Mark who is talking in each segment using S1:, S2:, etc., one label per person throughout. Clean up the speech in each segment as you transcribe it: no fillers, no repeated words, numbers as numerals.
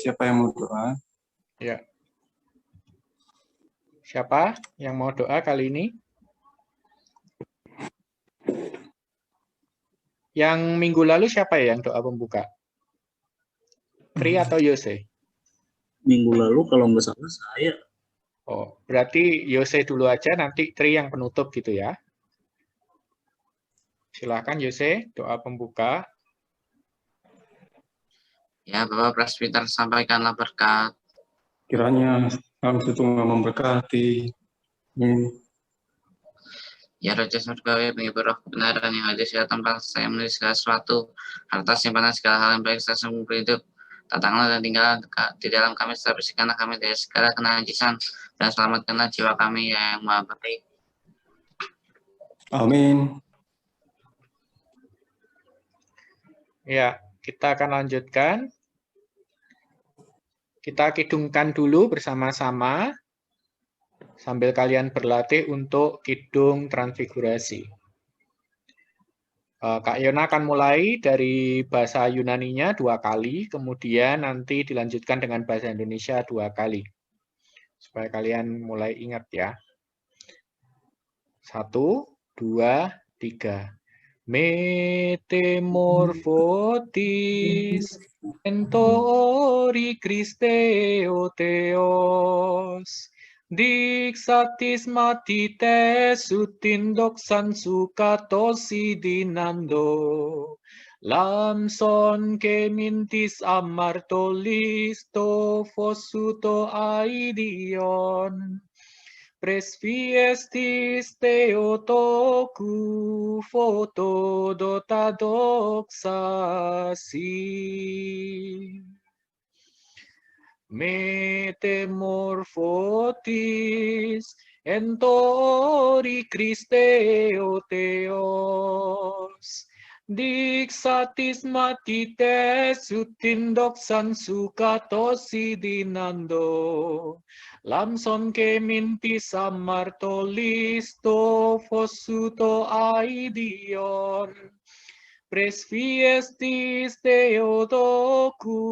S1: siapa yang mau doa?
S2: Ya. Siapa yang mau doa kali ini? Yang minggu lalu siapa ya yang doa pembuka? Tri atau Yose?
S3: Minggu lalu kalau nggak salah saya.
S2: Oh, berarti Yose dulu aja, nanti Tri yang penutup gitu ya. Silakan Yose, doa pembuka.
S4: Ya, Bapak Presbiter, sampaikanlah berkat.
S1: Kiranya kami Tuhan memberkati.
S4: Ya Raja Surgawi, penghibur roh kebenaran yang ada di tempat saya menulis segala sesuatu, harta simpanan segala hal yang baik saya sungguh hidup. Datanglah dan tinggallah di dalam kami, serta bersihkanlah kami dari segala kenajisan, dan selamatkanlah jiwa kami yang maha baik.
S1: Amin.
S2: Ya, kita akan lanjutkan. Kita kidungkan dulu bersama-sama, sambil kalian berlatih untuk kidung transfigurasi. Kak Yona akan mulai dari bahasa Yunaninya 2 kali, kemudian nanti dilanjutkan dengan bahasa Indonesia 2 kali. Supaya kalian mulai ingat ya. 1, 2, 3. Metamorphotis entori Christeo Theos. Dixatis matites utindoxan sucatosi dinando. Lamson que mintis amartolis to fosuto aidion. Presfiestis Theotoku photo dotadoxasi. Metamorphotis entori Christeo Theos. Dixatis matites utindoxan sucatosi dinando. Lamson que mintis amartolis to fosuto aidion. Presfiestis Theotoku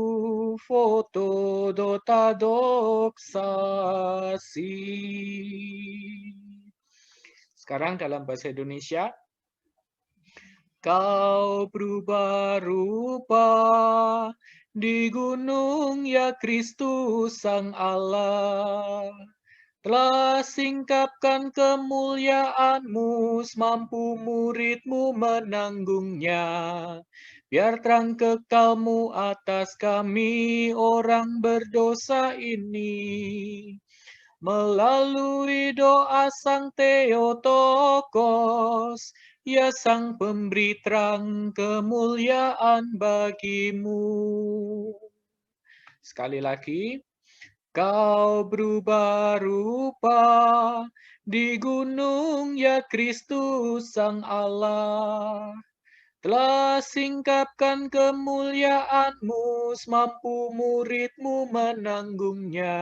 S2: photo dotadoxasi. Sekarang dalam bahasa Indonesia. Kau berubah rupa di gunung ya Kristus Sang Allah. Telah singkapkan kemuliaan-Mu, mampu murid-Mu menanggungnya. Biar terang kekal-Mu atas kami, orang berdosa ini. Melalui doa Sang Theotokos, ya Sang Pemberi terang kemuliaan bagi-Mu. Sekali lagi. Kau berubah rupa di gunung ya Kristus Sang Allah. Telah singkapkan kemuliaan-Mu, mampu murid-Mu menanggungnya.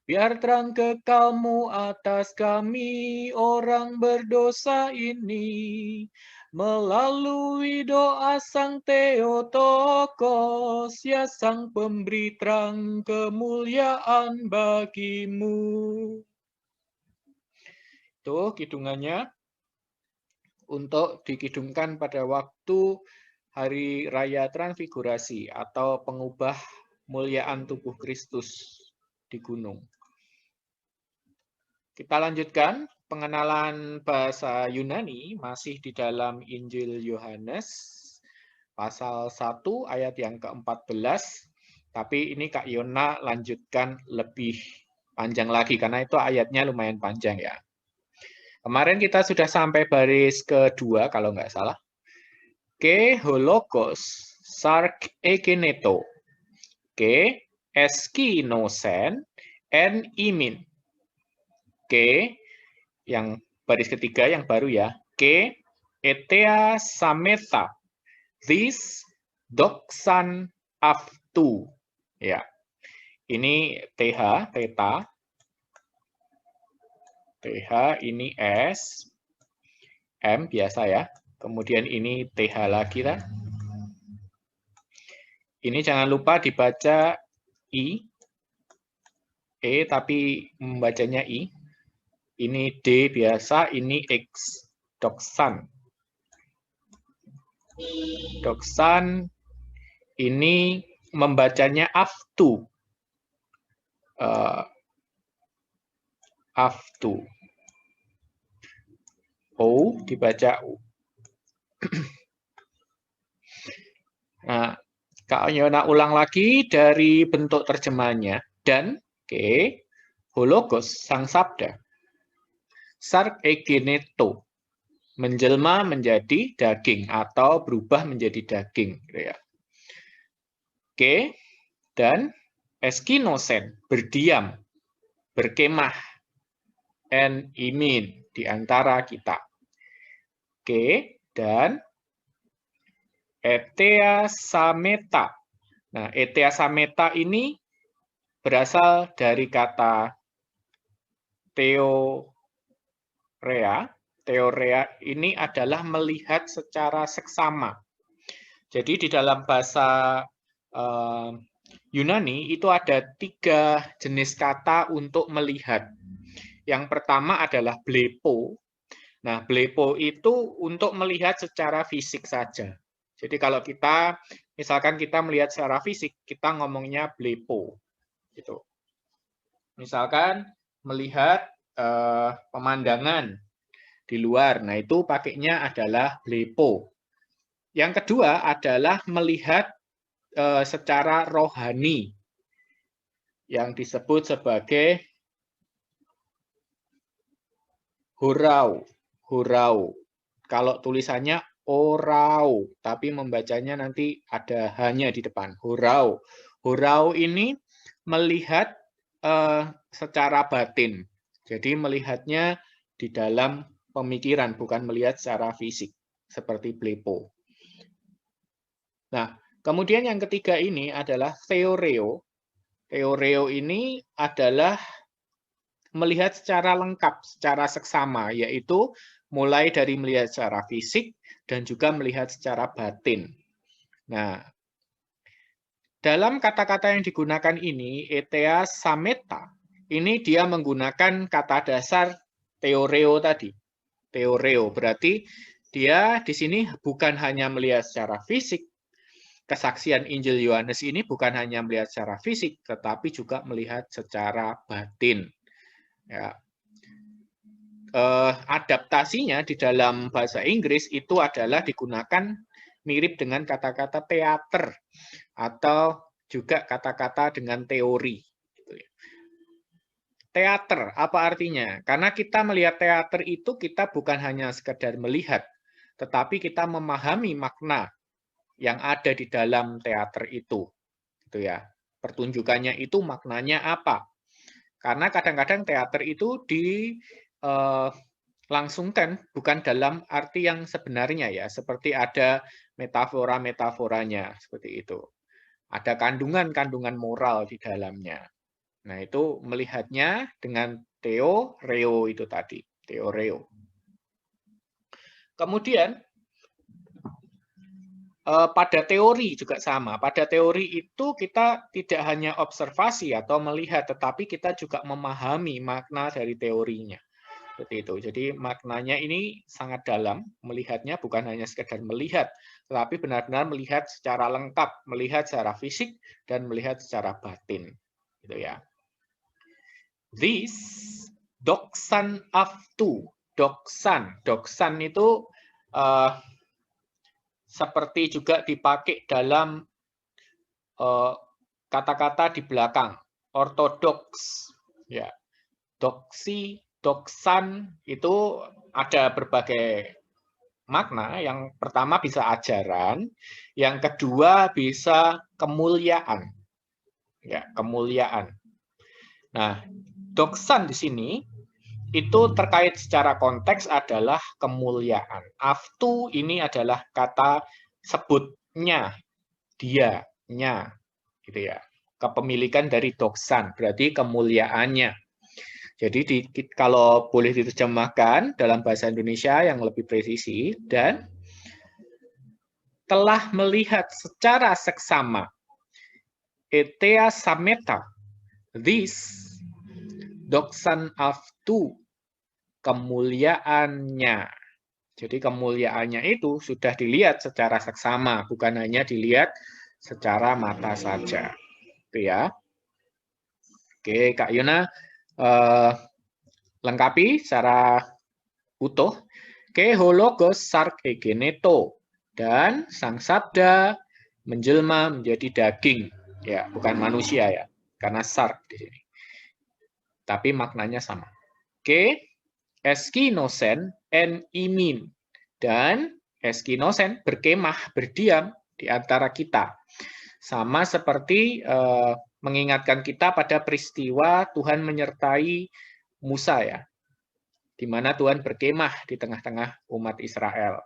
S2: Biar terang kekal-Mu atas kami, orang berdosa ini. Melalui doa Sang Theotokos, ya Sang Pemberi terang kemuliaan bagi-Mu. Itu kidungannya untuk dikidungkan pada waktu Hari Raya Transfigurasi atau pengubah muliaan tubuh Kristus di gunung. Kita lanjutkan. Pengenalan bahasa Yunani masih di dalam Injil Yohanes pasal 1 ayat yang ke-14. Tapi ini Kak Yona lanjutkan lebih panjang lagi karena itu ayatnya lumayan panjang ya. Kemarin kita sudah sampai baris kedua kalau nggak salah. Ke holokos sark egeneto. Ke eskinosen en imin. Ke yang baris ketiga yang baru ya. Ke etea sameta. This doxan aftu. Ya. Ini TH, theta. TH ini S. M biasa ya. Kemudian ini TH lagi lah. Ini jangan lupa dibaca I, E tapi membacanya I. Ini D biasa, ini X, doksan. Doksan ini membacanya aftu. Aftu. O dibaca U. Nah, Kak Yona ulang lagi dari bentuk terjemahnya. Dan, hologos, sang sabda. Sark egeneto, menjelma menjadi daging atau berubah menjadi daging. Gitu ya. Dan eskinosen, berdiam, berkemah. En imin, di antara kita. Dan etea sameta. Nah, etea sameta ini berasal dari kata theorea. Theorea ini adalah melihat secara seksama. Jadi di dalam bahasa Yunani itu ada 3 jenis kata untuk melihat. Yang pertama adalah blepo. Nah, blepo itu untuk melihat secara fisik saja. Jadi kalau misalkan kita melihat secara fisik, kita ngomongnya blepo. Gitu. Misalkan melihat pemandangan di luar, nah itu pakainya adalah blepo. Yang kedua adalah melihat secara rohani, yang disebut sebagai hurau. Hurau. Kalau tulisannya orau, tapi membacanya nanti ada hanya di depan. Hurau. Hurau ini melihat secara batin. Jadi melihatnya di dalam pemikiran, bukan melihat secara fisik, seperti blepo. Nah, kemudian yang ketiga ini adalah theoreo. Theoreo ini adalah melihat secara lengkap, secara seksama, yaitu mulai dari melihat secara fisik dan juga melihat secara batin. Nah, dalam kata-kata yang digunakan ini, etea sameta, ini dia menggunakan kata dasar theoreo tadi. Theoreo berarti dia di sini bukan hanya melihat secara fisik. Kesaksian Injil Yohanes ini bukan hanya melihat secara fisik, tetapi juga melihat secara batin. Ya. Adaptasinya di dalam bahasa Inggris itu adalah digunakan mirip dengan kata-kata teater atau juga kata-kata dengan teori. Teater, apa artinya? Karena kita melihat teater itu kita bukan hanya sekedar melihat, tetapi kita memahami makna yang ada di dalam teater itu. Gitu ya. Pertunjukannya itu maknanya apa? Karena kadang-kadang teater itu dilangsungkan bukan dalam arti yang sebenarnya ya, seperti ada metafora-metaforanya seperti itu. Ada kandungan-kandungan moral di dalamnya. Nah, itu melihatnya dengan theoreo itu tadi, theoreo. Kemudian pada teori juga sama. Pada teori itu kita tidak hanya observasi atau melihat, tetapi kita juga memahami makna dari teorinya. Seperti itu. Jadi maknanya ini sangat dalam. Melihatnya bukan hanya sekedar melihat, tetapi benar-benar melihat secara lengkap, melihat secara fisik dan melihat secara batin. Gitu ya. This doksan aftu. Doksan. Doksan itu seperti juga dipakai dalam kata-kata di belakang, ortodoks, ya, doksi, doksan itu ada berbagai makna. Yang pertama bisa ajaran, yang kedua bisa kemuliaan, ya, kemuliaan. Nah, doksan di sini itu terkait secara konteks adalah kemuliaan. Aftu ini adalah kata sebutnya, dia-nya, gitu ya. Kepemilikan dari doksan, berarti kemuliaannya. Jadi kalau boleh diterjemahkan dalam bahasa Indonesia yang lebih presisi, dan telah melihat secara seksama etea sameta, this doxan aftu, kemuliaannya. Jadi kemuliaannya itu sudah dilihat secara seksama, bukan hanya dilihat secara mata saja. Itu ya. Oke, Kak Yona lengkapi secara utuh. Ke hologos sark egeneto, dan sang sabda menjelma menjadi daging, ya, bukan manusia ya, karena sark di sini. Tapi maknanya sama. Oke, eskinosen en imin, dan eskinosen berkemah, berdiam di antara kita. Sama seperti mengingatkan kita pada peristiwa Tuhan menyertai Musa ya, di mana Tuhan berkemah di tengah-tengah umat Israel.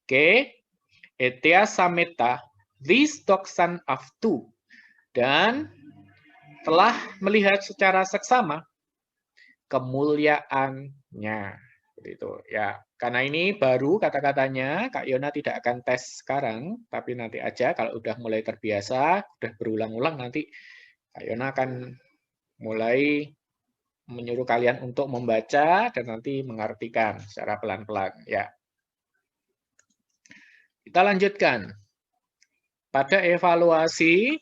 S2: Oke, etea sameta, this doxan aftu, dan telah melihat secara seksama kemuliaannya. Itu ya, karena ini baru kata-katanya, Kak Yona tidak akan tes sekarang, tapi nanti aja kalau udah mulai terbiasa, udah berulang-ulang, nanti Kak Yona akan mulai menyuruh kalian untuk membaca dan nanti mengartikan secara pelan-pelan ya. Kita lanjutkan pada evaluasi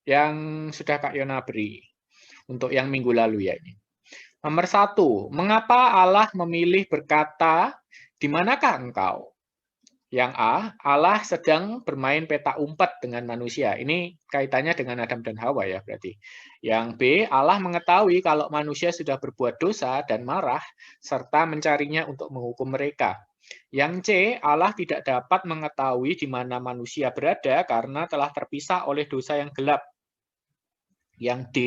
S2: yang sudah Kak Yona beri untuk yang minggu lalu ya ini. Nomor 1, mengapa Allah memilih berkata, di manakah engkau? Yang A, Allah sedang bermain peta umpet dengan manusia. Ini kaitannya dengan Adam dan Hawa ya berarti. Yang B, Allah mengetahui kalau manusia sudah berbuat dosa dan marah, serta mencarinya untuk menghukum mereka. Yang C, Allah tidak dapat mengetahui di mana manusia berada karena telah terpisah oleh dosa yang gelap. Yang D,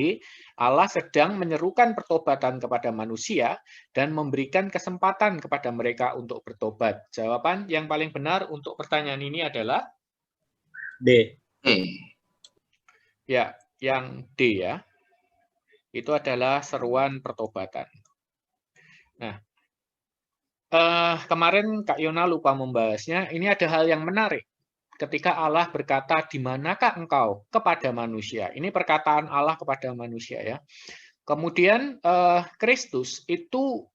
S2: Allah sedang menyerukan pertobatan kepada manusia dan memberikan kesempatan kepada mereka untuk bertobat. Jawaban yang paling benar untuk pertanyaan ini adalah
S3: D.
S2: Ya, yang D ya. Itu adalah seruan pertobatan. Nah, kemarin Kak Yona lupa membahasnya. Ini ada hal yang menarik. Ketika Allah berkata, di manakah engkau kepada manusia? Ini perkataan Allah kepada manusia ya. Kemudian Kristus itu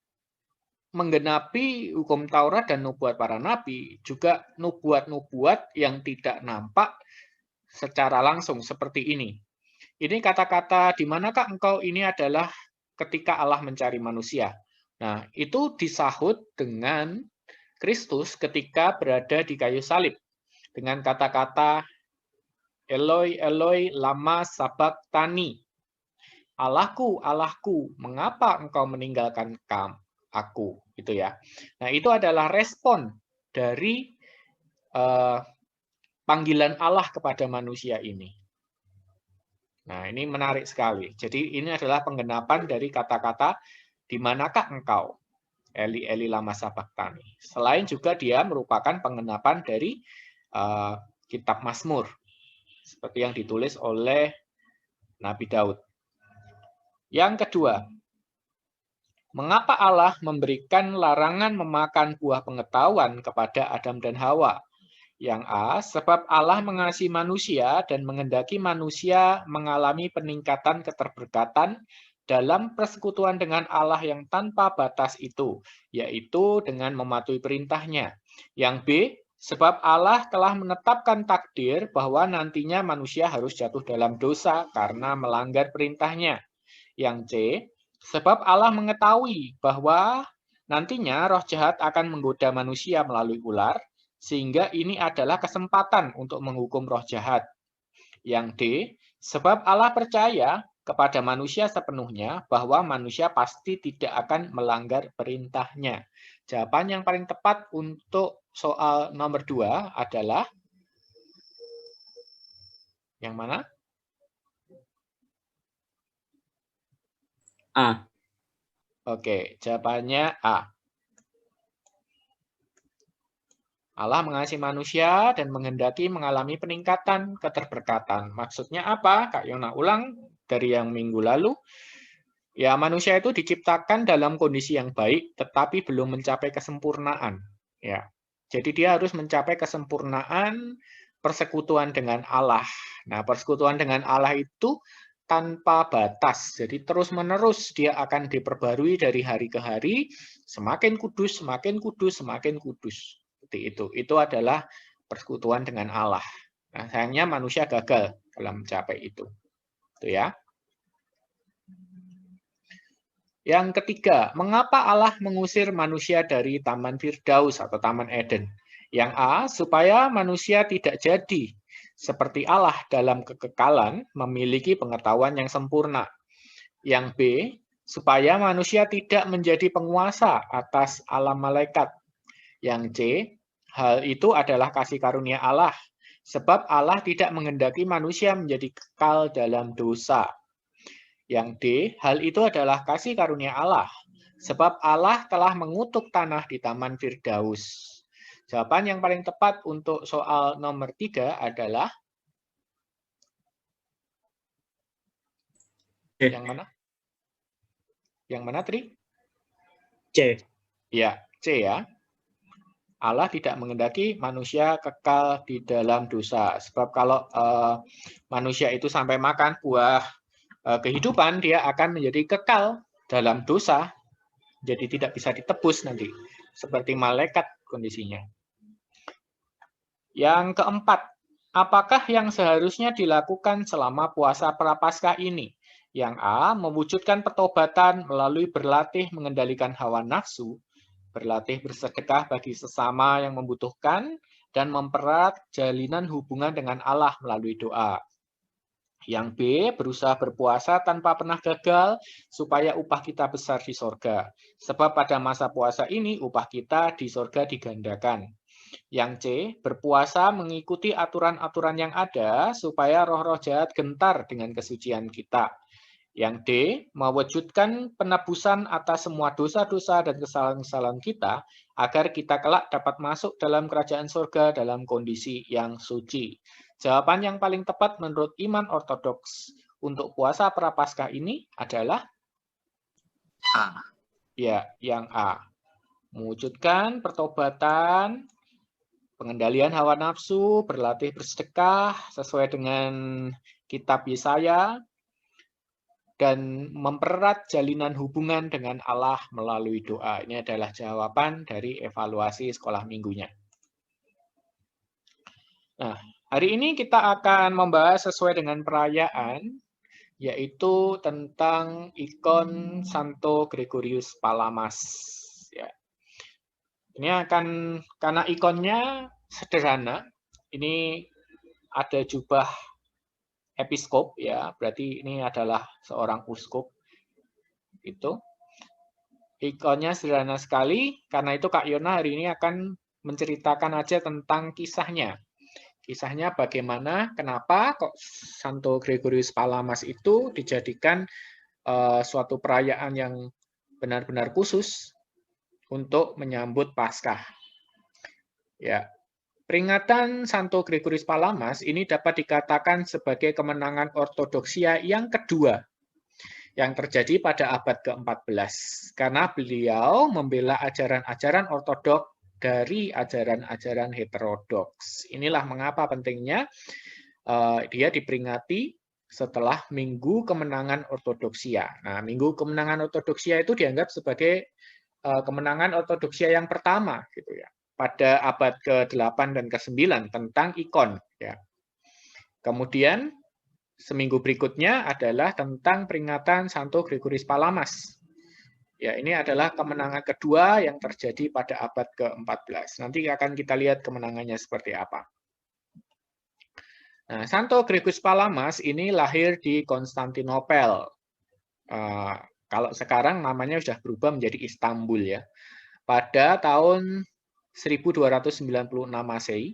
S2: menggenapi hukum Taurat dan nubuat para nabi, juga nubuat-nubuat yang tidak nampak secara langsung seperti ini. Ini kata-kata di manakah engkau ini adalah ketika Allah mencari manusia. Nah, itu disahut dengan Kristus ketika berada di kayu salib. Dengan kata-kata Eloi, Eloi, lama sabachthani. Allahku, Allahku, mengapa engkau meninggalkan aku? Itu ya. Nah, itu adalah respon dari panggilan Allah kepada manusia ini. Nah, ini menarik sekali. Jadi, ini adalah penggenapan dari kata-kata di manakah engkau? Eli, Eli, lama sabachthani. Selain juga dia merupakan penggenapan dari kitab Mazmur seperti yang ditulis oleh Nabi Daud. Yang kedua, mengapa Allah memberikan larangan memakan buah pengetahuan kepada Adam dan Hawa? Yang A, sebab Allah mengasihi manusia dan menghendaki manusia mengalami peningkatan keterberkatan dalam persekutuan dengan Allah yang tanpa batas itu, yaitu dengan mematuhi perintahnya. Yang B, sebab Allah telah menetapkan takdir bahwa nantinya manusia harus jatuh dalam dosa karena melanggar perintahnya. Yang C, sebab Allah mengetahui bahwa nantinya roh jahat akan menggoda manusia melalui ular, sehingga ini adalah kesempatan untuk menghukum roh jahat. Yang D, sebab Allah percaya kepada manusia sepenuhnya bahwa manusia pasti tidak akan melanggar perintahnya. Jawaban yang paling tepat untuk soal nomor 2 adalah yang mana?
S3: A.
S2: Oke, jawabannya A. Allah mengasihi manusia dan menghendaki mengalami peningkatan keterberkatan. Maksudnya apa? Kak Yona ulang dari yang minggu lalu. Ya, manusia itu diciptakan dalam kondisi yang baik, tetapi belum mencapai kesempurnaan. Ya, jadi dia harus mencapai kesempurnaan persekutuan dengan Allah. Nah, persekutuan dengan Allah itu tanpa batas. Jadi terus-menerus dia akan diperbarui dari hari ke hari, semakin kudus, semakin kudus, semakin kudus. Seperti itu. Itu adalah persekutuan dengan Allah. Nah, sayangnya manusia gagal dalam mencapai itu. Itu ya. Yang ketiga, mengapa Allah mengusir manusia dari Taman Firdaus atau Taman Eden? Yang A, supaya manusia tidak jadi seperti Allah dalam kekekalan memiliki pengetahuan yang sempurna. Yang B, supaya manusia tidak menjadi penguasa atas alam malaikat. Yang C, hal itu adalah kasih karunia Allah, sebab Allah tidak menghendaki manusia menjadi kekal dalam dosa. Yang D, hal itu adalah kasih karunia Allah, sebab Allah telah mengutuk tanah di Taman Firdaus. Jawaban yang paling tepat untuk soal nomor 3 adalah
S3: C.
S2: yang mana? Yang mana, Tri?
S3: C.
S2: Ya, C ya. Allah tidak menghendaki manusia kekal di dalam dosa. Sebab kalau manusia itu sampai makan buah kehidupan, dia akan menjadi kekal dalam dosa. Jadi tidak bisa ditebus nanti. Seperti malaikat kondisinya. Yang keempat, apakah yang seharusnya dilakukan selama puasa Prapaskah ini? Yang A, mewujudkan pertobatan melalui berlatih mengendalikan hawa nafsu, berlatih bersedekah bagi sesama yang membutuhkan, dan mempererat jalinan hubungan dengan Allah melalui doa. Yang B, berusaha berpuasa tanpa pernah gagal supaya upah kita besar di sorga. Sebab pada masa puasa ini upah kita di sorga digandakan. Yang C, berpuasa mengikuti aturan-aturan yang ada supaya roh-roh jahat gentar dengan kesucian kita. Yang D, mewujudkan penebusan atas semua dosa-dosa dan kesalahan-kesalahan kita agar kita kelak dapat masuk dalam kerajaan surga dalam kondisi yang suci. Jawaban yang paling tepat menurut iman ortodoks untuk puasa Prapaskah ini adalah
S4: A.
S2: Ya, yang A. Mewujudkan pertobatan, pengendalian hawa nafsu, berlatih bersedekah sesuai dengan kitab Yesaya, dan mempererat jalinan hubungan dengan Allah melalui doa. Ini adalah jawaban dari evaluasi sekolah minggunya. Nah, hari ini kita akan membahas sesuai dengan perayaan, yaitu tentang ikon Santo Gregorius Palamas. Ya. Ini akan, karena ikonnya sederhana, ini ada jubah episkop, ya, berarti ini adalah seorang uskup. Itu ikonnya sederhana sekali, karena itu Kak Yona hari ini akan menceritakan aja tentang kisahnya. Kisahnya bagaimana, kenapa kok Santo Gregorius Palamas itu dijadikan suatu perayaan yang benar-benar khusus untuk menyambut Paskah. Ya, peringatan Santo Gregorius Palamas ini dapat dikatakan sebagai kemenangan ortodoksia yang kedua yang terjadi pada abad ke-14 karena beliau membela ajaran-ajaran ortodok dari ajaran-ajaran heterodoks. Inilah mengapa pentingnya dia diperingati setelah Minggu Kemenangan Ortodoksia. Nah, Minggu Kemenangan Ortodoksia itu dianggap sebagai kemenangan ortodoksia yang pertama gitu ya pada abad ke-8 dan ke-9 tentang ikon ya. Kemudian seminggu berikutnya adalah tentang peringatan Santo Gregorius Palamas. Ya, ini adalah kemenangan kedua yang terjadi pada abad ke-14. Nanti akan kita lihat kemenangannya seperti apa. Nah, Santo Gregorius Palamas ini lahir di Konstantinopel. Kalau sekarang namanya sudah berubah menjadi Istanbul ya. Pada tahun 1296 Masehi,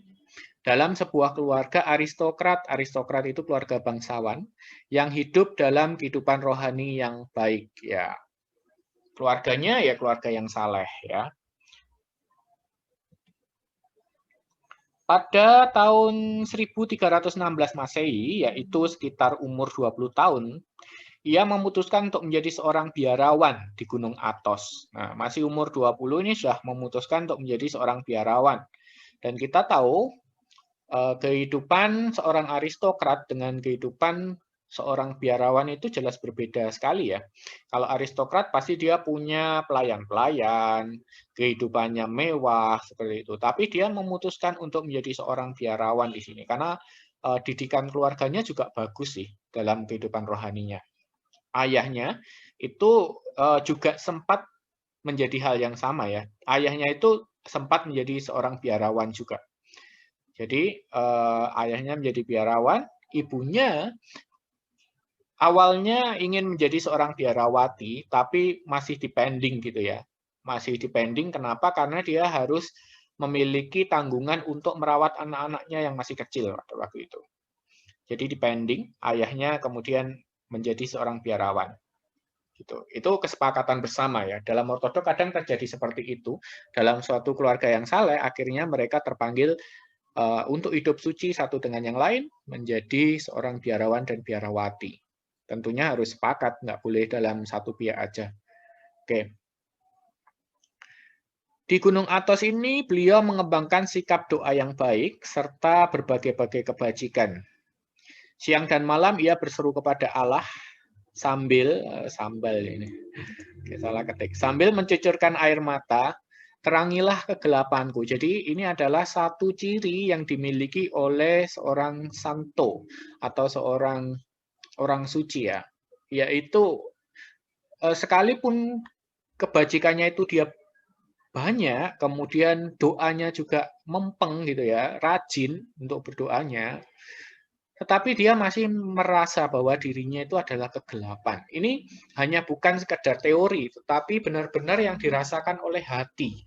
S2: dalam sebuah keluarga aristokrat. Aristokrat itu keluarga bangsawan yang hidup dalam kehidupan rohani yang baik ya. Keluarganya ya keluarga yang saleh ya. Pada tahun 1316 Masehi, yaitu sekitar umur 20 tahun, ia memutuskan untuk menjadi seorang biarawan di Gunung Athos. Nah, masih umur 20 ini sudah memutuskan untuk menjadi seorang biarawan. Dan kita tahu kehidupan seorang aristokrat dengan kehidupan seorang biarawan itu jelas berbeda sekali ya. Kalau aristokrat pasti dia punya pelayan-pelayan, kehidupannya mewah seperti itu. Tapi dia memutuskan untuk menjadi seorang biarawan di sini karena didikan keluarganya juga bagus sih dalam kehidupan rohaninya. Ayahnya itu juga sempat menjadi hal yang sama ya. Ayahnya itu sempat menjadi seorang biarawan juga. Jadi ayahnya menjadi biarawan, ibunya awalnya ingin menjadi seorang biarawati, tapi masih dipending gitu ya. Masih dipending, kenapa? Karena dia harus memiliki tanggungan untuk merawat anak-anaknya yang masih kecil pada waktu itu. Jadi dipending, ayahnya kemudian menjadi seorang biarawan. Gitu. Itu kesepakatan bersama ya. Dalam ortodok kadang terjadi seperti itu. Dalam suatu keluarga yang saleh, akhirnya mereka terpanggil untuk hidup suci satu dengan yang lain, menjadi seorang biarawan dan biarawati. Tentunya harus sepakat, nggak boleh dalam satu pihak aja. Oke. Di Gunung Athos ini, beliau mengembangkan sikap doa yang baik, serta berbagai-bagai kebajikan. Siang dan malam ia berseru kepada Allah, sambil mencucurkan air mata, terangilah kegelapanku. Jadi ini adalah satu ciri yang dimiliki oleh seorang santo atau seorang orang suci ya, yaitu sekalipun kebajikannya itu dia banyak, kemudian doanya juga mempeng gitu ya, rajin untuk berdoanya, tetapi dia masih merasa bahwa dirinya itu adalah kegelapan. Ini hanya bukan sekedar teori, tetapi benar-benar yang dirasakan oleh hati.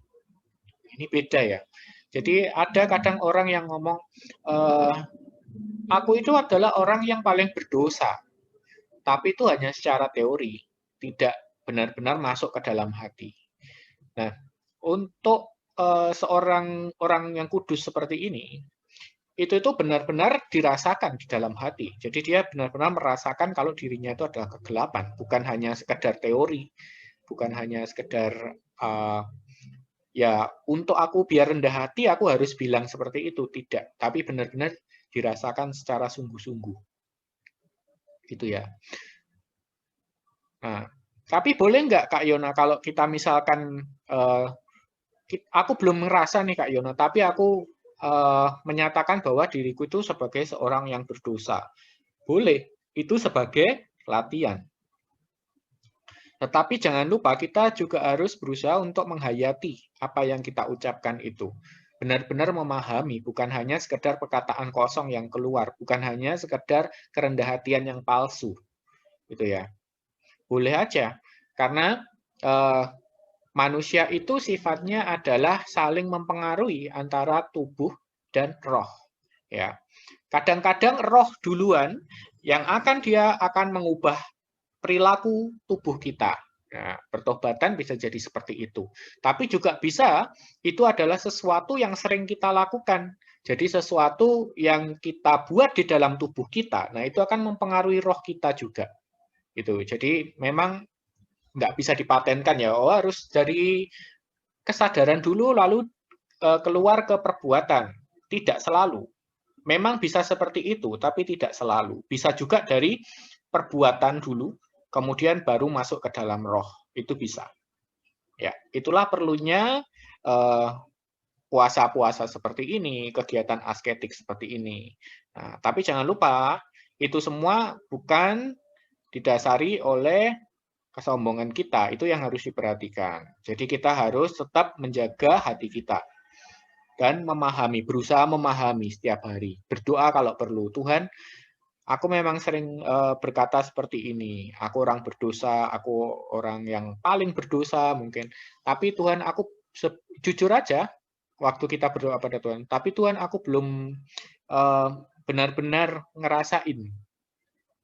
S2: Ini beda ya. Jadi ada kadang orang yang ngomong, aku itu adalah orang yang paling berdosa. Tapi itu hanya secara teori, tidak benar-benar masuk ke dalam hati. Nah, untuk seorang orang yang kudus seperti ini, itu benar-benar dirasakan di dalam hati. Jadi dia benar-benar merasakan kalau dirinya itu adalah kegelapan, bukan hanya sekedar teori, bukan hanya sekedar ya untuk aku biar rendah hati aku harus bilang seperti itu, tidak. Tapi benar-benar dirasakan secara sungguh-sungguh. Gitu ya. Nah, tapi boleh nggak Kak Yona kalau kita misalkan aku belum merasa nih Kak Yona, tapi aku menyatakan bahwa diriku itu sebagai seorang yang berdosa. Boleh, itu sebagai latihan. Tetapi jangan lupa kita juga harus berusaha untuk menghayati apa yang kita ucapkan itu. Benar-benar memahami, bukan hanya sekedar perkataan kosong yang keluar, bukan hanya sekedar kerendah hatian yang palsu. Gitu ya. Boleh aja, karena manusia itu sifatnya adalah saling mempengaruhi antara tubuh dan roh. Ya, kadang-kadang roh duluan yang dia akan mengubah perilaku tubuh kita. Nah, pertobatan bisa jadi seperti itu. Tapi juga bisa itu adalah sesuatu yang sering kita lakukan. Jadi sesuatu yang kita buat di dalam tubuh kita. Nah, itu akan mempengaruhi roh kita juga. Gitu. Jadi memang nggak bisa dipatenkan ya. Oh, harus dari kesadaran dulu lalu keluar ke perbuatan. Tidak selalu. Memang bisa seperti itu, tapi tidak selalu. Bisa juga dari perbuatan dulu, kemudian baru masuk ke dalam roh. Itu bisa. Ya, itulah perlunya puasa-puasa seperti ini, kegiatan asketik seperti ini. Nah, tapi jangan lupa, itu semua bukan didasari oleh kesombongan kita. Itu yang harus diperhatikan. Jadi kita harus tetap menjaga hati kita. Dan memahami, berusaha memahami setiap hari. Berdoa kalau perlu. Tuhan, aku memang sering berkata seperti ini. Aku orang berdosa, aku orang yang paling berdosa mungkin. Tapi Tuhan, aku jujur aja, waktu kita berdoa pada Tuhan. Tapi Tuhan, aku belum benar-benar ngerasain.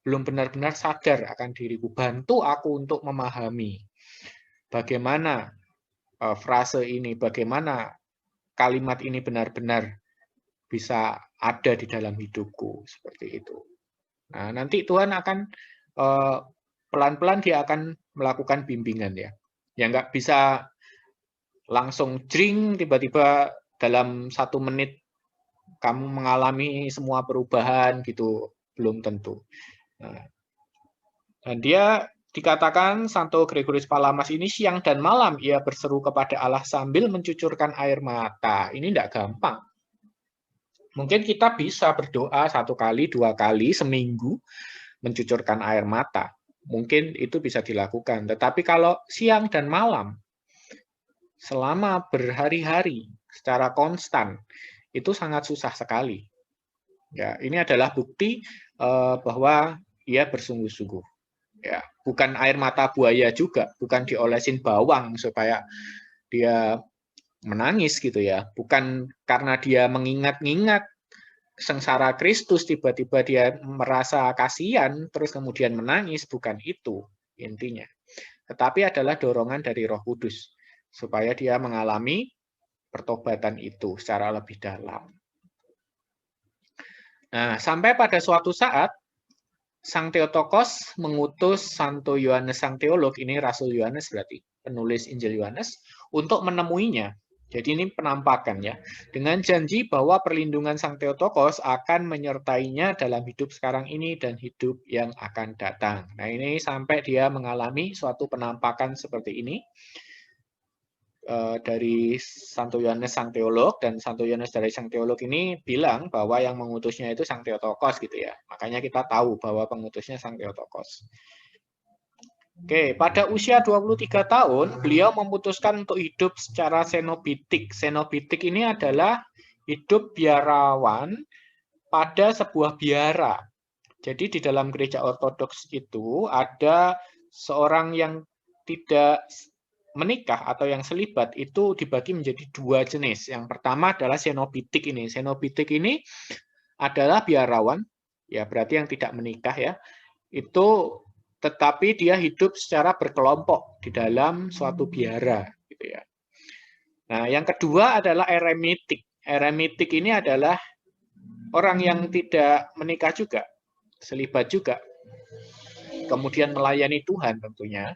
S2: Belum benar-benar sadar akan diriku. Bantu aku untuk memahami bagaimana frase ini, bagaimana kalimat ini benar-benar bisa ada di dalam hidupku seperti itu. Nah, nanti Tuhan akan pelan-pelan dia akan melakukan bimbingan ya. Ya nggak bisa langsung jring tiba-tiba dalam 1 menit kamu mengalami semua perubahan gitu, belum tentu. Nah, dan dia dikatakan Santo Gregorius Palamas ini siang dan malam ia berseru kepada Allah sambil mencucurkan air mata. Ini tidak gampang. Mungkin kita bisa berdoa 1 kali, 2 kali seminggu mencucurkan air mata. Mungkin itu bisa dilakukan. Tetapi kalau siang dan malam, selama berhari-hari, secara konstan, itu sangat susah sekali. Ya, ini adalah bukti bahwa ia bersungguh-sungguh. Ya, bukan air mata buaya juga, bukan diolesin bawang supaya dia menangis gitu ya. Bukan karena dia mengingat-ingat sengsara Kristus tiba-tiba dia merasa kasihan terus kemudian menangis, bukan itu intinya. Tetapi adalah dorongan dari Roh Kudus supaya dia mengalami pertobatan itu secara lebih dalam. Nah, sampai pada suatu saat Sang Theotokos mengutus Santo Yohanes Sang Teolog, ini Rasul Yohanes berarti, penulis Injil Yohanes, untuk menemuinya. Jadi ini penampakan ya, dengan janji bahwa perlindungan Sang Theotokos akan menyertainya dalam hidup sekarang ini dan hidup yang akan datang. Nah ini sampai dia mengalami suatu penampakan seperti ini, dari Santo Yohanes Sang Teolog, dan Santo Yohanes dari Sang Teolog ini bilang bahwa yang mengutusnya itu Sang Theotokos gitu ya. Makanya kita tahu bahwa pengutusnya Sang Theotokos. Oke, pada usia 23 tahun beliau memutuskan untuk hidup secara senobitik. Senobitik ini adalah hidup biarawan pada sebuah biara. Jadi di dalam gereja ortodoks itu ada seorang yang tidak menikah atau yang selibat itu dibagi menjadi 2 jenis. Yang pertama adalah senobitik ini. Senobitik ini adalah biarawan, ya berarti yang tidak menikah ya. Itu tetapi dia hidup secara berkelompok di dalam suatu biara gitu ya. Nah, yang kedua adalah eremitik. Eremitik ini adalah orang yang tidak menikah juga, selibat juga. Kemudian melayani Tuhan tentunya.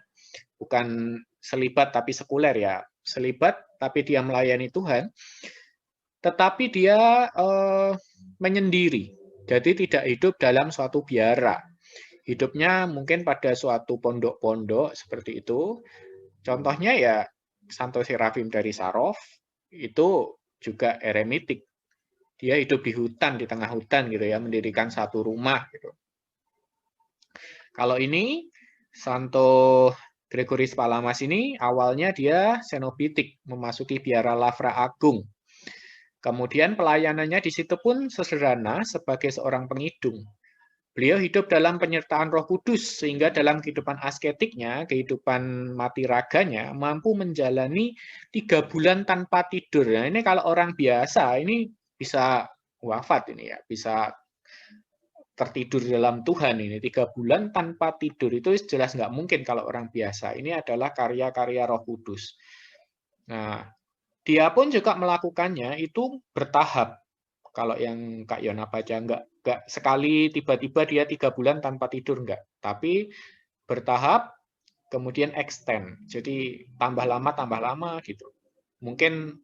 S2: Bukan selibat tapi sekuler ya, selibat tapi dia melayani Tuhan, tetapi dia menyendiri, jadi tidak hidup dalam suatu biara, hidupnya mungkin pada suatu pondok-pondok seperti itu. Contohnya ya Santo Serafim dari Sarov, itu juga eremitik, dia hidup di hutan, di tengah hutan gitu ya, mendirikan satu rumah gitu. Kalau ini Santo Gregorius Palamas ini awalnya dia senobitik, memasuki biara Lavra Agung. Kemudian pelayanannya di situ pun sederhana sebagai seorang pengidung. Beliau hidup dalam penyertaan Roh Kudus sehingga dalam kehidupan asketiknya, kehidupan mati raganya mampu menjalani 3 bulan tanpa tidur. Nah, ini kalau orang biasa ini bisa wafat ini ya, bisa tertidur dalam Tuhan ini 3 bulan tanpa tidur, itu jelas nggak mungkin kalau orang biasa. Ini adalah karya-karya Roh Kudus. Nah, dia pun juga melakukannya itu bertahap. Kalau yang Kak Yona baca nggak sekali tiba-tiba dia 3 bulan tanpa tidur nggak, tapi bertahap kemudian extend. Jadi tambah lama gitu. Mungkin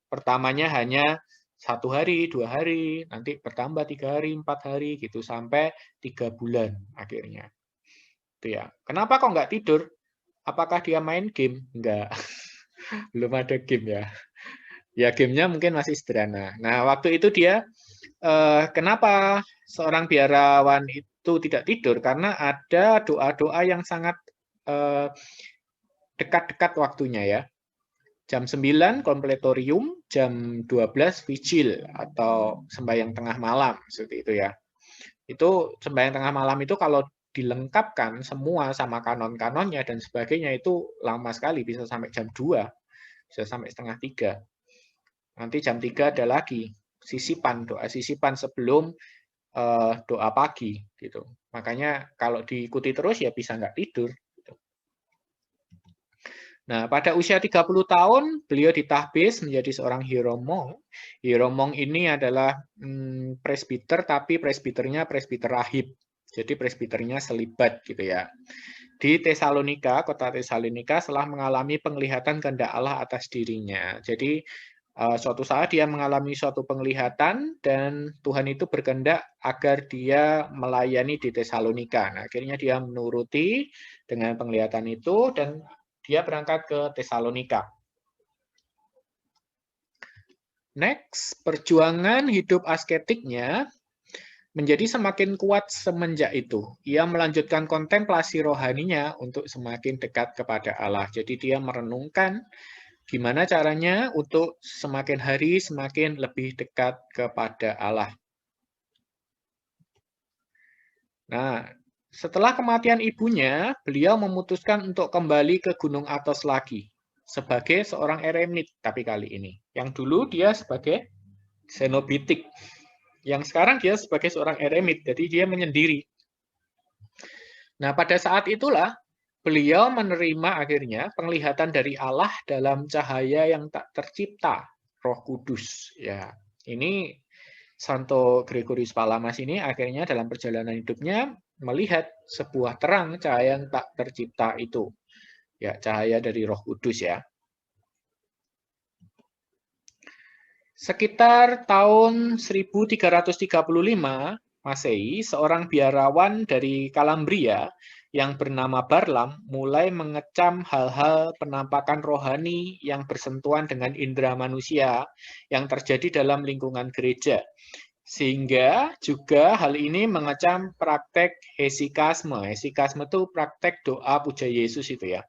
S2: pertamanya hanya 1 hari, 2 hari, nanti bertambah 3 hari, 4 hari, gitu sampai 3 bulan akhirnya. Itu ya. Kenapa kok nggak tidur? Apakah dia main game? Enggak. Belum ada game ya. Ya gamenya mungkin masih sederhana. Nah waktu itu dia, kenapa seorang biarawan itu tidak tidur? Karena ada doa-doa yang sangat dekat-dekat waktunya ya. Jam 9 kompletorium, jam 12 vigil atau sembahyang tengah malam seperti itu ya. Itu sembahyang tengah malam itu kalau dilengkapkan semua sama kanon-kanonnya dan sebagainya itu lama sekali, bisa sampai jam 2, bisa sampai setengah 3. Nanti jam 3 ada lagi sisipan, doa sisipan sebelum doa pagi gitu. Makanya kalau diikuti terus ya bisa nggak tidur. Nah, pada usia 30 tahun, beliau ditahbis menjadi seorang hieromong. Hieromong ini adalah presbiter, tapi presbiternya presbiter rahib. Jadi presbiternya selibat gitu ya. Di Tesalonika, kota Tesalonika, setelah mengalami penglihatan kehendak Allah atas dirinya. Jadi Suatu saat dia mengalami suatu penglihatan dan Tuhan itu berkehendak agar dia melayani di Tesalonika. Nah, akhirnya dia menuruti dengan penglihatan itu dan dia berangkat ke Tesalonika. Next, perjuangan hidup asketiknya menjadi semakin kuat semenjak itu. Ia melanjutkan kontemplasi rohaninya untuk semakin dekat kepada Allah. Jadi dia merenungkan gimana caranya untuk semakin hari semakin lebih dekat kepada Allah. Nah, setelah kematian ibunya, beliau memutuskan untuk kembali ke Gunung Athos lagi sebagai seorang eremit, tapi kali ini. Yang dulu dia sebagai senobitik. Yang sekarang dia sebagai seorang eremit, jadi dia menyendiri. Nah, pada saat itulah beliau menerima akhirnya penglihatan dari Allah dalam cahaya yang tak tercipta, Roh Kudus. Ya, ini Santo Gregorius Palamas ini akhirnya dalam perjalanan hidupnya melihat sebuah terang cahaya yang tak tercipta itu. Ya, cahaya dari Roh Kudus ya. Sekitar tahun 1335 Masehi, seorang biarawan dari Kalabria yang bernama Barlam mulai mengecam hal-hal penampakan rohani yang bersentuhan dengan indera manusia yang terjadi dalam lingkungan gereja. Sehingga juga hal ini mengecam praktek hesikasme. Hesikasme itu praktek doa puja Yesus itu ya.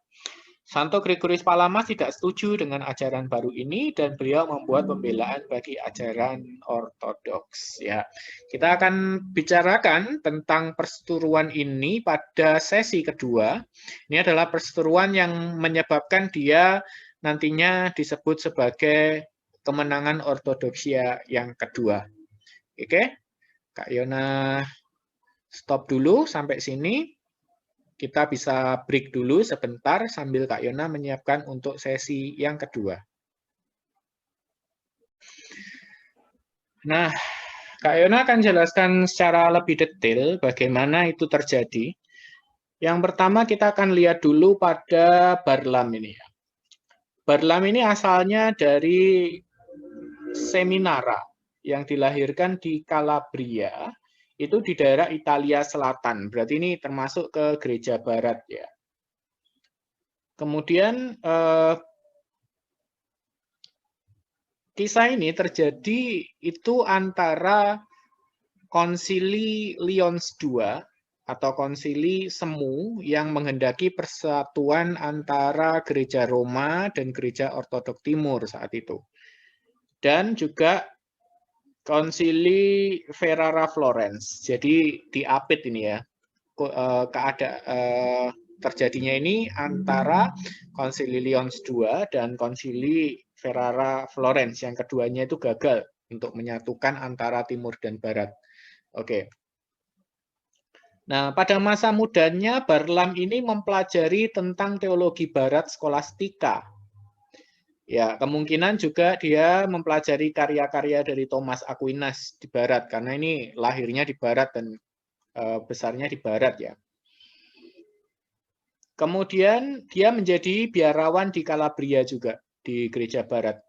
S2: Santo Gregorius Palamas tidak setuju dengan ajaran baru ini dan beliau membuat pembelaan bagi ajaran ortodoks. Ya, kita akan bicarakan tentang perseteruan ini pada sesi kedua. Ini adalah perseteruan yang menyebabkan dia nantinya disebut sebagai kemenangan ortodoksia yang kedua. Oke, Kak Yona stop dulu sampai sini. Kita bisa break dulu sebentar sambil Kak Yona menyiapkan untuk sesi yang kedua. Nah, Kak Yona akan jelaskan secara lebih detail bagaimana itu terjadi. Yang pertama kita akan lihat dulu pada Barlam ini. Barlam ini asalnya dari Seminara yang dilahirkan di Calabria, itu di daerah Italia Selatan. Berarti ini termasuk ke gereja barat ya. Kemudian kisah ini terjadi itu antara Konsili Lyons II atau Konsili Semu yang menghendaki persatuan antara gereja Roma dan gereja Ortodok Timur saat itu. Dan juga Konsili Ferrara Florence. Jadi diapit ini ya. Terjadinya ini antara Konsili Lyons II dan Konsili Ferrara Florence. Yang keduanya itu gagal untuk menyatukan antara timur dan barat. Oke. Nah, pada masa mudanya Barlam ini mempelajari tentang teologi barat skolastika. Ya, kemungkinan juga dia mempelajari karya-karya dari Thomas Aquinas di barat, karena ini lahirnya di barat dan besarnya di barat ya. Kemudian dia menjadi biarawan di Calabria juga, di gereja barat.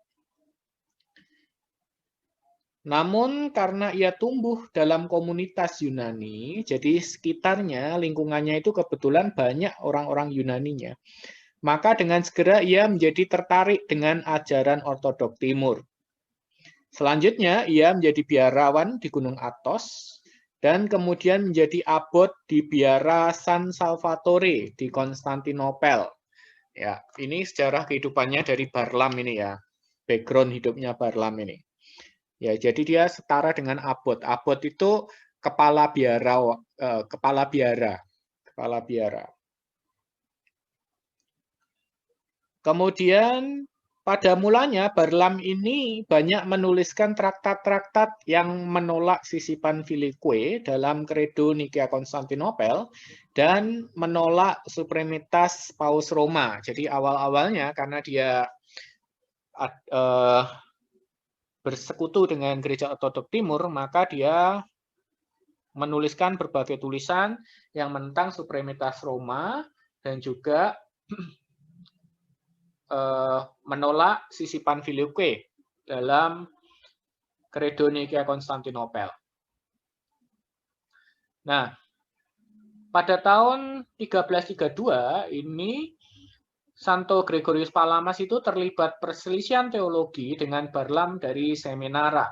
S2: Namun karena ia tumbuh dalam komunitas Yunani, jadi sekitarnya, lingkungannya itu kebetulan banyak orang-orang Yunaninya. Maka dengan segera ia menjadi tertarik dengan ajaran Ortodok Timur. Selanjutnya ia menjadi biarawan di Gunung Athos dan kemudian menjadi abot di biara San Salvatore di Konstantinopel. Ya, ini sejarah kehidupannya dari Barlam ini ya. Background hidupnya Barlam ini. Ya, jadi dia setara dengan abot. Abot itu kepala biara. Kemudian pada mulanya Barlam ini banyak menuliskan traktat-traktat yang menolak sisipan Filioque dalam Credo Nikea Konstantinopel dan menolak supremitas Paus Roma. Jadi awal-awalnya karena dia bersekutu dengan Gereja Ortodok Timur, maka dia menuliskan berbagai tulisan yang menentang supremitas Roma dan juga menolak sisipan Filioque dalam Credo Nicaea Konstantinopel. Nah, pada tahun 1332 ini Santo Gregorius Palamas itu terlibat perselisihan teologi dengan Barlam dari Seminara,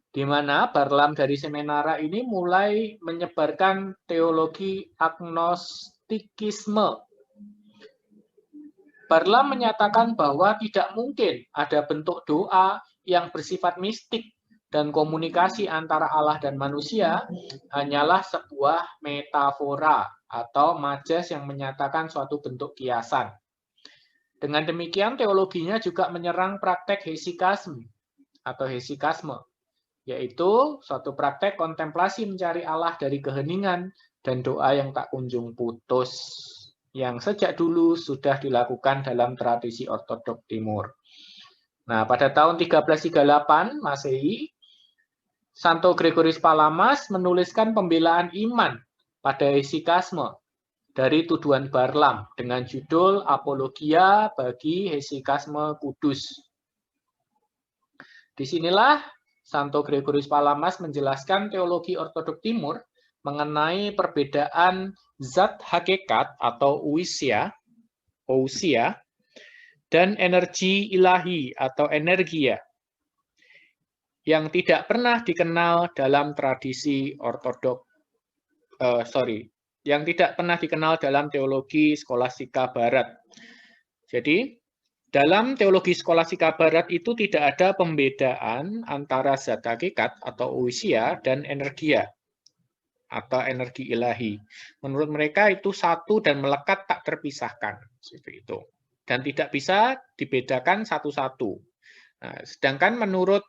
S2: di mana Barlam dari Seminara ini mulai menyebarkan teologi agnostikisme. Barlam menyatakan bahwa tidak mungkin ada bentuk doa yang bersifat mistik dan komunikasi antara Allah dan manusia hanyalah sebuah metafora atau majas yang menyatakan suatu bentuk kiasan. Dengan demikian, teologinya juga menyerang praktek hesikasme atau hesikasme, yaitu suatu praktek kontemplasi mencari Allah dari keheningan dan doa yang tak kunjung putus, yang sejak dulu sudah dilakukan dalam tradisi Ortodok Timur. Nah, pada tahun 1338 Masehi, Santo Gregorius Palamas menuliskan pembelaan iman pada hesikasme dari tuduhan Barlam dengan judul Apologia bagi Hesikasme Kudus. Disinilah Santo Gregorius Palamas menjelaskan teologi Ortodok Timur mengenai perbedaan zat hakikat atau ousia dan energi ilahi atau energia yang tidak pernah dikenal dalam tradisi ortodok, yang tidak pernah dikenal dalam teologi skolastika Barat. Jadi, dalam teologi skolastika Barat itu tidak ada pembedaan antara zat hakikat atau ousia dan energia atau energi ilahi. Menurut mereka itu satu dan melekat tak terpisahkan, seperti itu. Dan tidak bisa dibedakan satu-satu. Nah, sedangkan menurut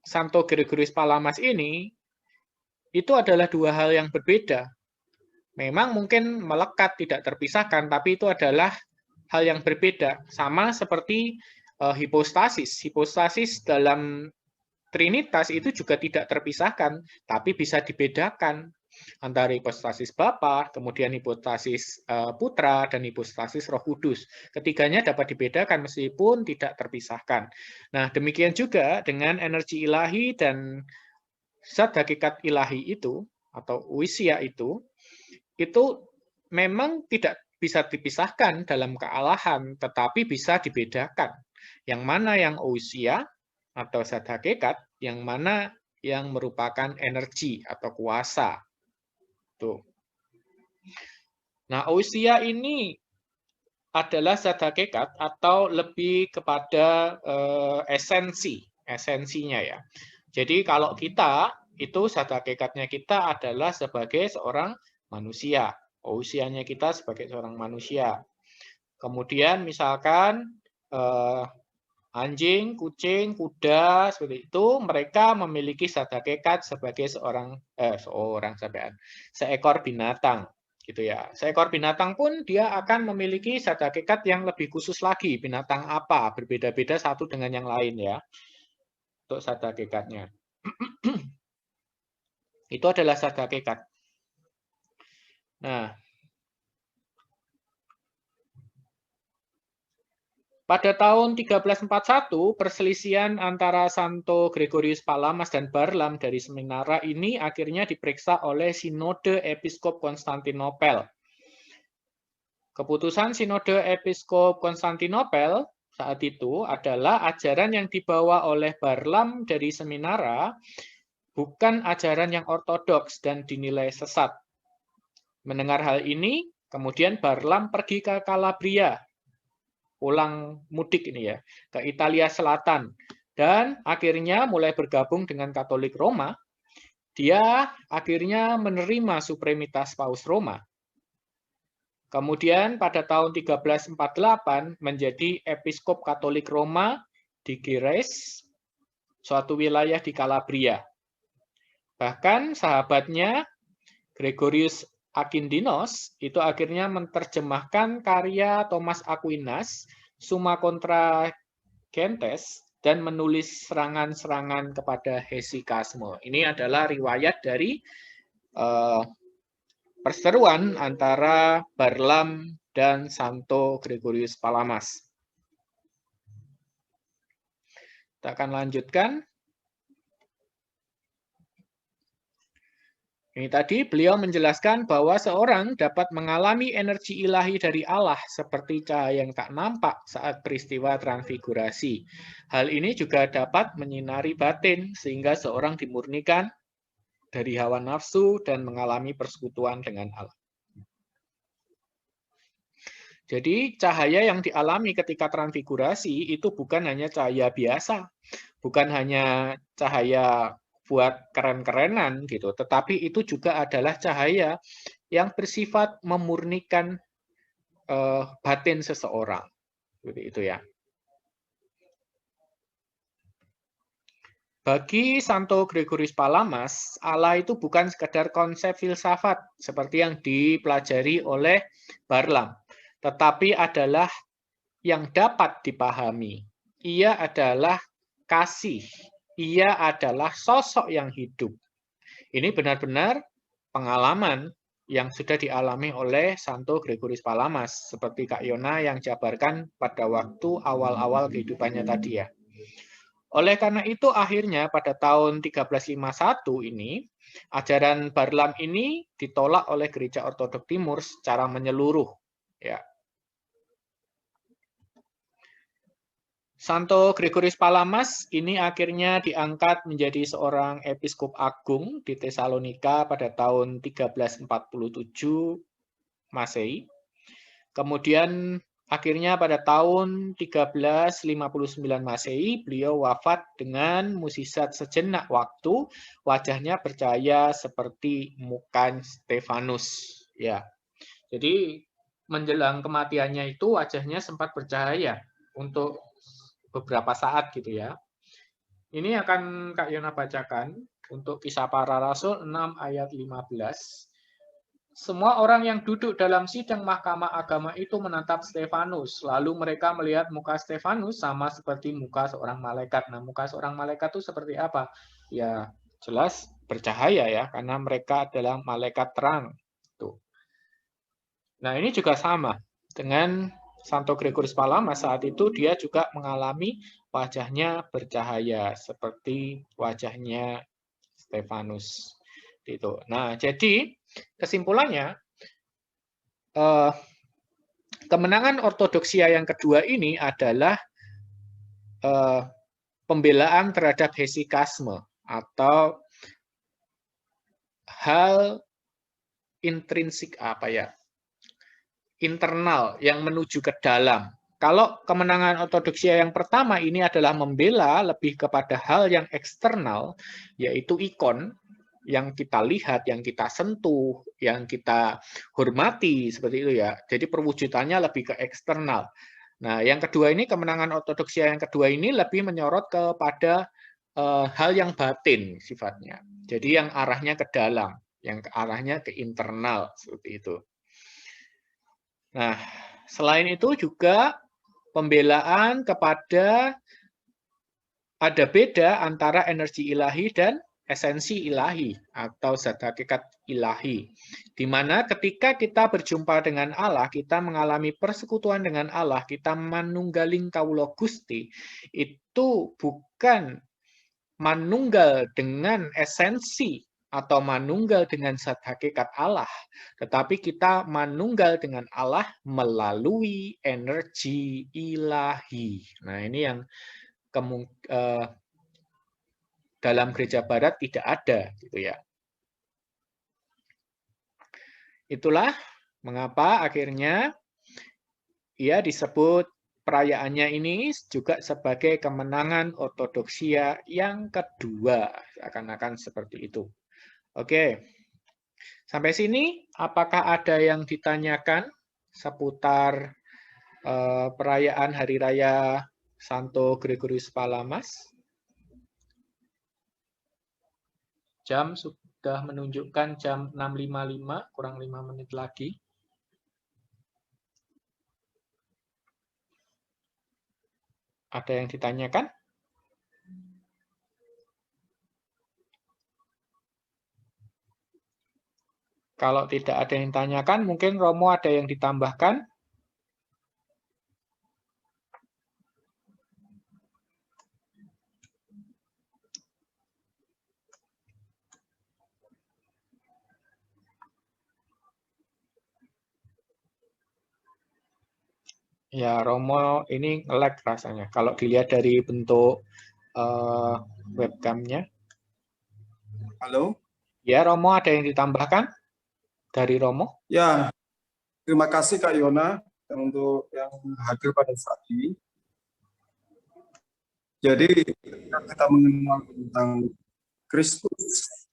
S2: Santo Gregorius Palamas ini, itu adalah dua hal yang berbeda. Memang mungkin melekat, tidak terpisahkan, tapi itu adalah hal yang berbeda. Sama seperti hipostasis. Hipostasis dalam Trinitas itu juga tidak terpisahkan, tapi bisa dibedakan antara hipostasis Bapa, kemudian hipostasis Putra, dan hipostasis Roh Kudus. Ketiganya dapat dibedakan meskipun tidak terpisahkan. Nah, demikian juga dengan energi ilahi dan zat hakikat ilahi itu, atau ousia itu memang tidak bisa dipisahkan dalam kealahan, tetapi bisa dibedakan. Yang mana yang ousia atau zat hakikat, yang mana yang merupakan energi atau kuasa. Tuh. Nah, ousia ini adalah zat hakikat atau lebih kepada esensinya ya. Jadi kalau kita, itu zat hakikatnya kita adalah sebagai seorang manusia. Ousianya kita sebagai seorang manusia. Kemudian misalkan anjing, kucing, kuda, seperti itu, mereka memiliki zat hakikat sebagai seekor binatang, gitu ya. Seekor binatang pun dia akan memiliki zat hakikat yang lebih khusus lagi. Binatang apa? Berbeda-beda satu dengan yang lain ya. Untuk zat hakikatnya. Itu adalah zat hakikat. Nah, pada tahun 1341, perselisihan antara Santo Gregorius Palamas dan Barlam dari Seminara ini akhirnya diperiksa oleh Sinode Episkop Konstantinopel. Keputusan Sinode Episkop Konstantinopel saat itu adalah ajaran yang dibawa oleh Barlam dari Seminara bukan ajaran yang ortodoks dan dinilai sesat. Mendengar hal ini, kemudian Barlam pergi ke Calabria, pulang mudik ini ya, ke Italia Selatan, dan akhirnya mulai bergabung dengan Katolik Roma. Dia akhirnya menerima supremitas Paus Roma. Kemudian pada tahun 1348 menjadi Episkop Katolik Roma di Gires, suatu wilayah di Calabria. Bahkan sahabatnya Gregorius Akindinos itu akhirnya menerjemahkan karya Thomas Aquinas, Summa Contra Gentes, dan menulis serangan-serangan kepada hesikasme. Ini adalah riwayat dari perseteruan antara Barlam dan Santo Gregorius Palamas. Kita akan lanjutkan. Ini tadi beliau menjelaskan bahwa seorang dapat mengalami energi ilahi dari Allah seperti cahaya yang tak nampak saat peristiwa transfigurasi. Hal ini juga dapat menyinari batin sehingga seorang dimurnikan dari hawa nafsu dan mengalami persekutuan dengan Allah. Jadi cahaya yang dialami ketika transfigurasi itu bukan hanya cahaya biasa, bukan hanya cahaya buat keren-kerenan gitu, tetapi itu juga adalah cahaya yang bersifat memurnikan batin seseorang. Seperti itu ya. Bagi Santo Gregorius Palamas, Allah itu bukan sekadar konsep filsafat seperti yang dipelajari oleh Barlam, tetapi adalah yang dapat dipahami. Ia adalah kasih. Ia adalah sosok yang hidup. Ini benar-benar pengalaman yang sudah dialami oleh Santo Gregorius Palamas, seperti Kak Yona yang jabarkan pada waktu awal-awal kehidupannya tadi ya. Oleh karena itu akhirnya pada tahun 1351 ini, ajaran Barlam ini ditolak oleh Gereja Ortodok Timur secara menyeluruh. Ya. Santo Gregorius Palamas ini akhirnya diangkat menjadi seorang episkop agung di Tesalonika pada tahun 1347 Masehi. Kemudian akhirnya pada tahun 1359 Masehi beliau wafat dengan musisat sejenak waktu, wajahnya bercahaya seperti muka Stefanus. Ya. Jadi menjelang kematiannya itu wajahnya sempat bercahaya untuk beberapa saat gitu ya. Ini akan Kak Yona bacakan untuk Kisah Para Rasul 6 ayat 15. Semua orang yang duduk dalam sidang mahkamah agama itu menatap Stefanus. Lalu mereka melihat muka Stefanus sama seperti muka seorang malaikat. Nah, muka seorang malaikat itu seperti apa? Ya, jelas bercahaya ya, karena mereka adalah malaikat terang. Tuh. Nah, ini juga sama dengan Santo Gregorius Palamas. Saat itu dia juga mengalami wajahnya bercahaya seperti wajahnya Stefanus. Itu. Nah, jadi kesimpulannya kemenangan ortodoksia yang kedua ini adalah pembelaan terhadap hesikasme atau hal intrinsik internal yang menuju ke dalam. Kalau kemenangan ortodoksia yang pertama ini adalah membela lebih kepada hal yang eksternal, yaitu ikon yang kita lihat, yang kita sentuh, yang kita hormati, seperti itu ya. Jadi perwujudannya lebih ke eksternal. Nah, yang kedua ini, kemenangan ortodoksia yang kedua ini lebih menyorot kepada hal yang batin sifatnya. Jadi yang arahnya ke dalam, yang arahnya ke internal, seperti itu. Nah, selain itu juga pembelaan kepada ada beda antara energi ilahi dan esensi ilahi atau zat hakikat ilahi. Di mana ketika kita berjumpa dengan Allah, kita mengalami persekutuan dengan Allah, kita manunggaling kawula Gusti, itu bukan manunggal dengan esensi atau manunggal dengan zat hakikat Allah, tetapi kita manunggal dengan Allah melalui energi ilahi. Nah, ini yang dalam gereja barat tidak ada, gitu ya. Itulah mengapa akhirnya ia disebut perayaannya ini juga sebagai kemenangan ortodoksia yang kedua, seakan-akan seperti itu. Oke, sampai sini apakah ada yang ditanyakan seputar perayaan Hari Raya Santo Gregorius Palamas? Jam sudah menunjukkan jam 6.55, kurang 5 menit lagi. Ada yang ditanyakan? Kalau tidak ada yang ditanyakan, mungkin Romo ada yang ditambahkan? Ya, Romo ini nge-lag rasanya. Kalau dilihat dari bentuk webcamnya.
S1: Halo?
S2: Ya, Romo ada yang ditambahkan dari Romo?
S1: Ya, terima kasih Kak Yona untuk yang hadir pada saat ini. Jadi ketika kita mengenal tentang Kristus,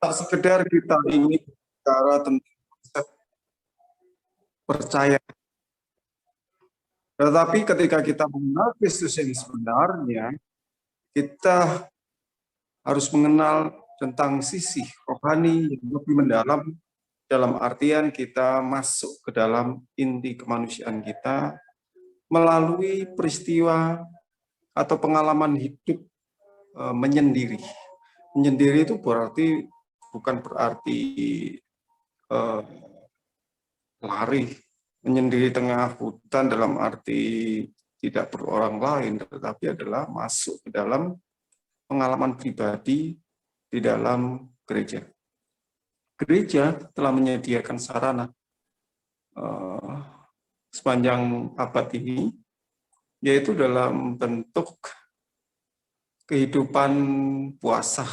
S1: tak sekedar kita ingin bicara tentang konsep percaya, tetapi ketika kita mengenal Kristus yang sebenarnya, kita harus mengenal tentang sisi rohani yang lebih mendalam, dalam artian kita masuk ke dalam inti kemanusiaan kita melalui peristiwa atau pengalaman hidup menyendiri. Menyendiri itu bukan berarti lari, menyendiri tengah hutan dalam arti tidak berorang lain, tetapi adalah masuk ke dalam pengalaman pribadi di dalam gereja. Gereja telah menyediakan sarana sepanjang abad ini, yaitu dalam bentuk kehidupan puasa.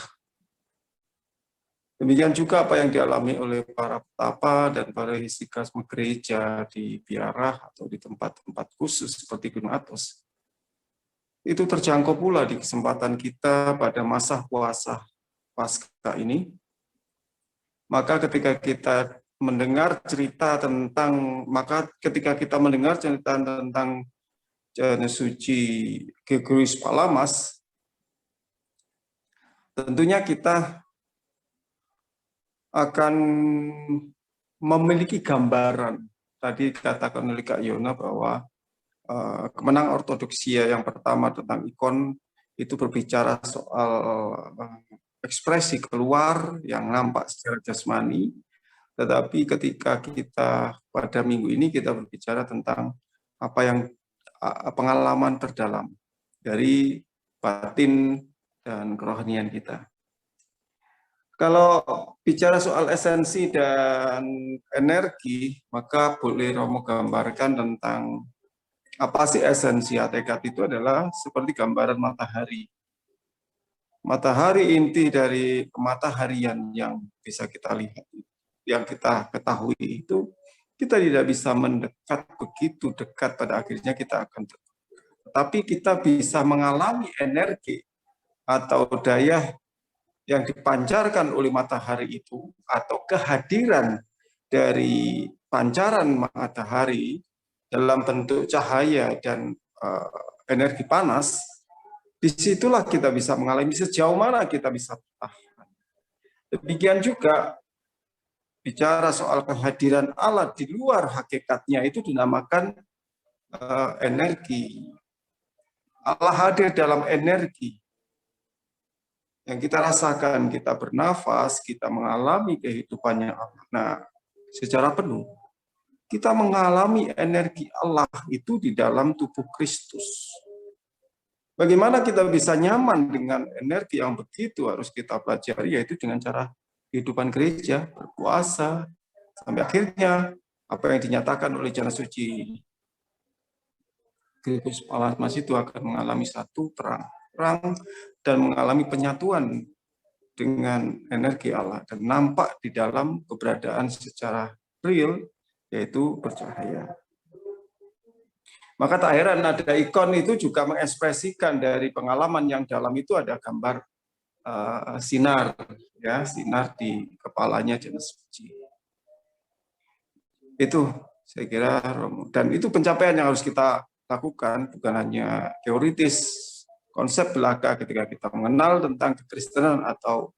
S1: Demikian juga apa yang dialami oleh para petapa dan para hesikasme gereja di biarah atau di tempat-tempat khusus seperti Gunung Athos. Itu terjangkau pula di kesempatan kita pada masa puasa Paskah ini. Maka ketika kita mendengar cerita tentang Janus Suci Gregorius Palamas, tentunya kita akan memiliki gambaran. Tadi katakan oleh Kak Yona bahwa kemenangan ortodoksia yang pertama tentang ikon itu berbicara soal ekspresi keluar yang nampak secara jasmani, tetapi ketika kita pada minggu ini kita berbicara tentang apa yang pengalaman terdalam dari batin dan kerohanian kita. Kalau bicara soal esensi dan energi, maka boleh Romo gambarkan tentang apa sih esensi hakikat itu adalah seperti gambaran matahari. Matahari inti dari kemataharian yang bisa kita lihat, yang kita ketahui itu, kita tidak bisa mendekat begitu dekat, pada akhirnya kita akan terdekat. Tetapi kita bisa mengalami energi atau daya yang dipancarkan oleh matahari itu, atau kehadiran dari pancaran matahari dalam bentuk cahaya dan energi panas, disitulah kita bisa mengalami sejauh mana kita bisa bertahan. Demikian juga bicara soal kehadiran Allah di luar hakikatnya itu dinamakan energi. Allah hadir dalam energi yang kita rasakan, kita bernafas, kita mengalami kehidupannya Allah. Nah, secara penuh, kita mengalami energi Allah itu di dalam tubuh Kristus. Bagaimana kita bisa nyaman dengan energi yang begitu harus kita pelajari, yaitu dengan cara kehidupan gereja, berpuasa, sampai akhirnya apa yang dinyatakan oleh Janus Suci Gregorius Palamas itu akan mengalami satu terang dan mengalami penyatuan dengan energi Allah dan nampak di dalam keberadaan secara real, yaitu bercahaya. Maka tak heran ada ikon itu juga mengekspresikan dari pengalaman yang dalam itu ada gambar sinar, ya, sinar di kepalanya Janus Suci. Itu saya kira, dan itu pencapaian yang harus kita lakukan, bukan hanya teoritis, konsep belaka ketika kita mengenal tentang kekristenan atau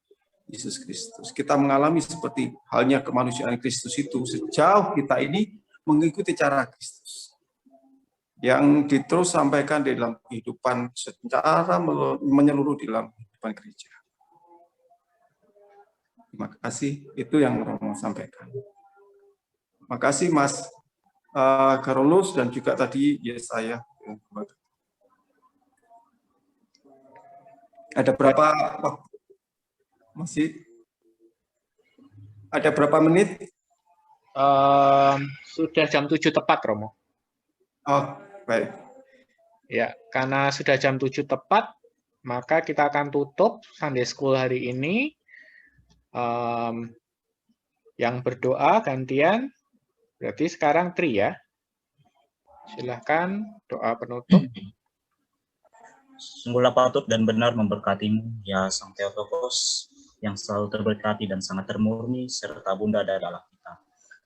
S1: Yesus Kristus. Kita mengalami seperti halnya kemanusiaan Kristus itu sejauh kita ini mengikuti cara Kristus yang diterus sampaikan di dalam kehidupan secara menyeluruh di dalam kehidupan gereja. Terima kasih, itu yang Romo sampaikan. Terima kasih Mas Carolus dan juga tadi Yesaya. Ada berapa masih? Ada berapa menit?
S2: Sudah jam 7 tepat, Romo.
S1: Oh, baik.
S2: Ya, karena sudah jam 7 tepat, maka kita akan tutup Sunday School hari ini. Yang berdoa gantian, berarti sekarang Tri ya. Silahkan doa penutup.
S5: Sungguhlah patut dan benar memberkatimu, ya Sang Theotokos, yang selalu terberkati dan sangat termurni, serta Bunda dari Allah kita.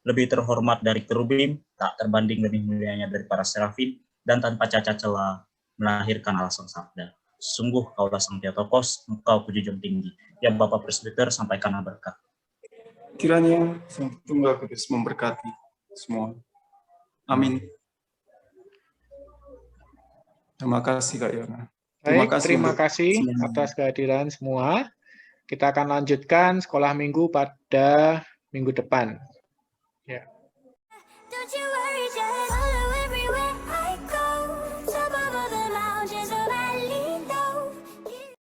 S5: Lebih terhormat dari kerubim, tak terbanding lebih mulianya dari para serafim, dan tanpa cacat celah melahirkan Allah Sang Sabda. Sungguh kaulah Sang Theotokos, engkau kujunjung tinggi. Ya Bapak Presbiter, sampaikan berkat.
S1: Kiranya Sang Tunggal Kudus memberkati semua. Amin. Terima kasih Kak Yona.
S2: Baik, terima
S1: untuk
S2: kasih
S1: semuanya.
S2: atas kehadiran semua. Kita akan lanjutkan sekolah minggu pada minggu depan.